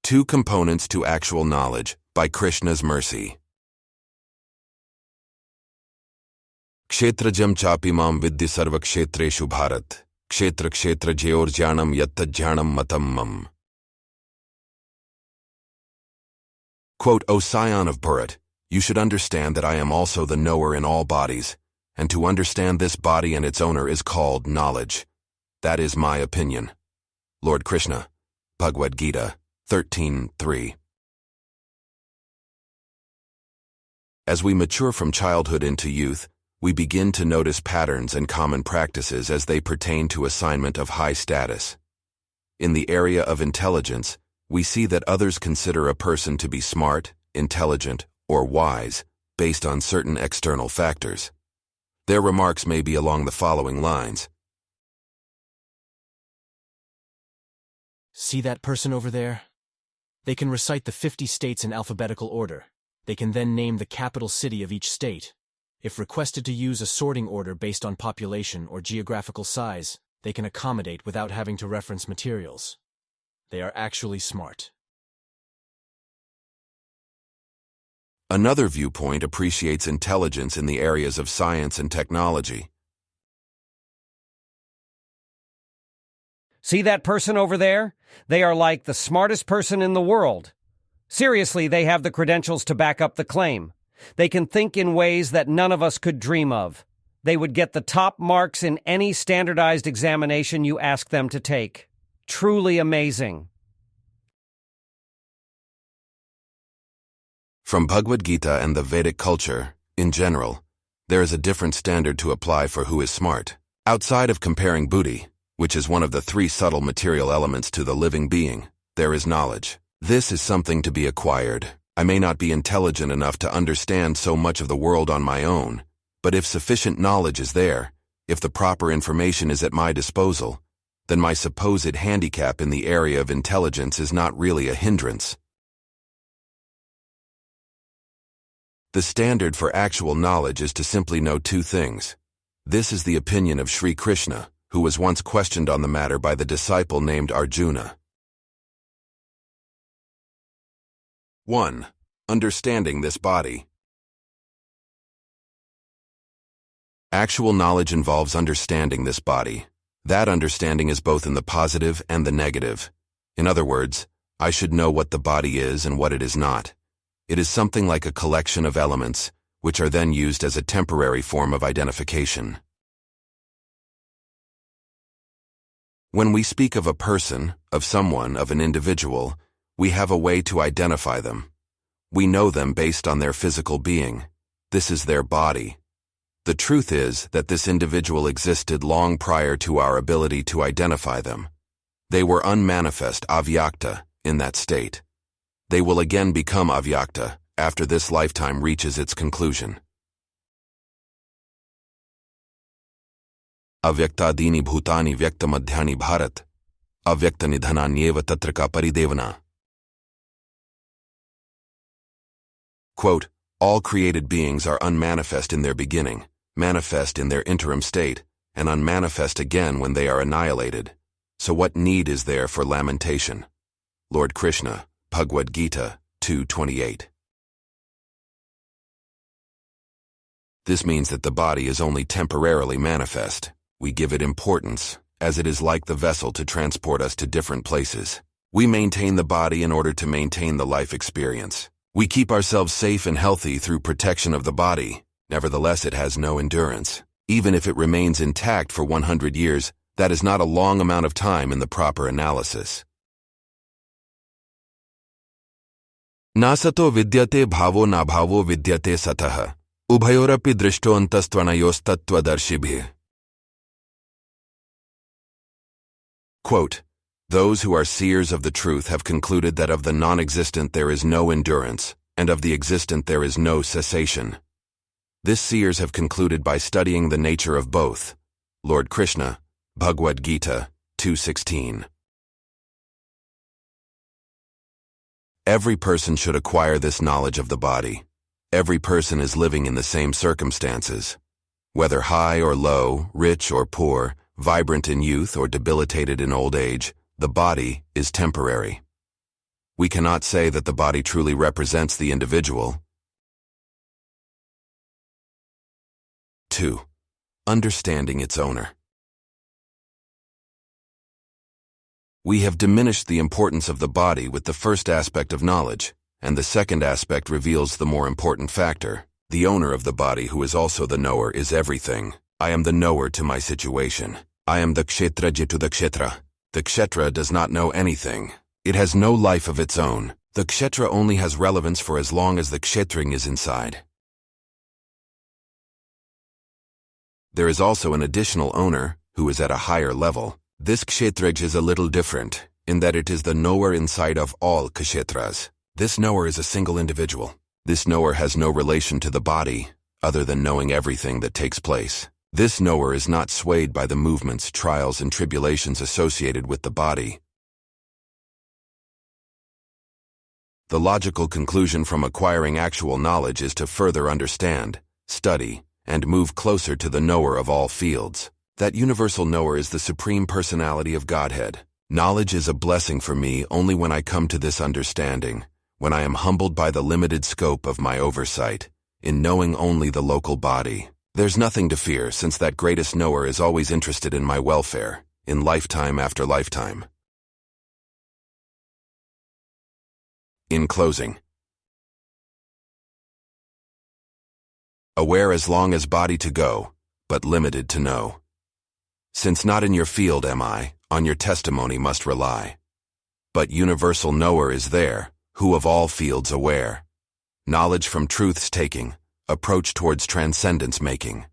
Two Components to Actual Knowledge, by Krishna's Mercy. Kshetrajam chapimam vidhi sarvakshetreshu Bharat. Kshetra kshetra jyorjyanam yattajyanam matam mam. Quote, O scion of Bharata, you should understand that I am also the knower in all bodies, and to understand this body and its owner is called knowledge. That is my opinion. Lord Krishna, Bhagavad-gita, 13:3. As we mature from childhood into youth, we begin to notice patterns and common practices as they pertain to assignment of high status. In the area of intelligence, we see that others consider a person to be smart, intelligent, or wise, based on certain external factors. Their remarks may be along the following lines. See that person over there? They can recite the 50 states in alphabetical order. They can then name the capital city of each state. If requested to use a sorting order based on population or geographical size, they can accommodate without having to reference materials. They are actually smart. Another viewpoint appreciates intelligence in the areas of science and technology. See that person over there? They are like the smartest person in the world. Seriously, they have the credentials to back up the claim. They can think in ways that none of us could dream of. They would get the top marks in any standardized examination you ask them to take. Truly amazing. From Bhagavad-gita and the Vedic culture, in general, there is a different standard to apply for who is smart. Outside of comparing buddhi, which is one of the three subtle material elements to the living being, there is knowledge. This is something to be acquired. I may not be intelligent enough to understand so much of the world on my own, but if sufficient knowledge is there, if the proper information is at my disposal, then my supposed handicap in the area of intelligence is not really a hindrance. The standard for actual knowledge is to simply know two things. This is the opinion of Sri Krishna, who was once questioned on the matter by the disciple named Arjuna. 1. Understanding this body. Actual knowledge involves understanding this body. That understanding is both in the positive and the negative. In other words, I should know what the body is and what it is not. It is something like a collection of elements, which are then used as a temporary form of identification. When we speak of a person, of someone, of an individual, we have a way to identify them. We know them based on their physical being. This is their body. The truth is that this individual existed long prior to our ability to identify them. They were unmanifest, avyakta, in that state. They will again become avyakta after this lifetime reaches its conclusion. Avyaktadini bhutani vyaktamadhyani Bharat. Avyaktanidhananyeva tatraka paridevana. Quote, all created beings are unmanifest in their beginning, manifest in their interim state, and unmanifest again when they are annihilated. So what need is there for lamentation? Lord Krishna, Bhagavad-gita, 2:28. This means that the body is only temporarily manifest. We give it importance, as it is like the vessel to transport us to different places. We maintain the body in order to maintain the life experience. We keep ourselves safe and healthy through protection of the body. Nevertheless, it has no endurance. Even if it remains intact for 100 years, that is not a long amount of time in the proper analysis. Na sato vidyate bhavo na bhavo vidyate satah. Ubhayorapi drishto antastvanayos tattvadarshibhih. Quote, those who are seers of the truth have concluded that of the non-existent there is no endurance, and of the existent there is no cessation. This seers have concluded by studying the nature of both. Lord Krishna, Bhagavad-gita, 2:16. Every person should acquire this knowledge of the body. Every person is living in the same circumstances. Whether high or low, rich or poor, vibrant in youth or debilitated in old age, the body is temporary. We cannot say that the body truly represents the individual. 2. Understanding its owner. We have diminished the importance of the body with the first aspect of knowledge, and the second aspect reveals the more important factor. The owner of the body, who is also the knower, is everything. I am the knower to my situation. I am the kshetraji to the kshetra. The kshetra does not know anything. It has no life of its own. The kshetra only has relevance for as long as the kshetring is inside. There is also an additional owner, who is at a higher level. This kshetraj is a little different, in that it is the knower inside of all kshetras. This knower is a single individual. This knower has no relation to the body, other than knowing everything that takes place. This knower is not swayed by the movements, trials, and tribulations associated with the body. The logical conclusion from acquiring actual knowledge is to further understand, study, and move closer to the knower of all fields. That universal knower is the Supreme Personality of Godhead. Knowledge is a blessing for me only when I come to this understanding, when I am humbled by the limited scope of my oversight, in knowing only the local body. There's nothing to fear, since that greatest knower is always interested in my welfare, in lifetime after lifetime. In closing, aware as long as body to go, but limited to know. Since not in your field am I, on your testimony must rely. But universal knower is there, who of all fields aware. Knowledge from truth's taking, approach towards transcendence making.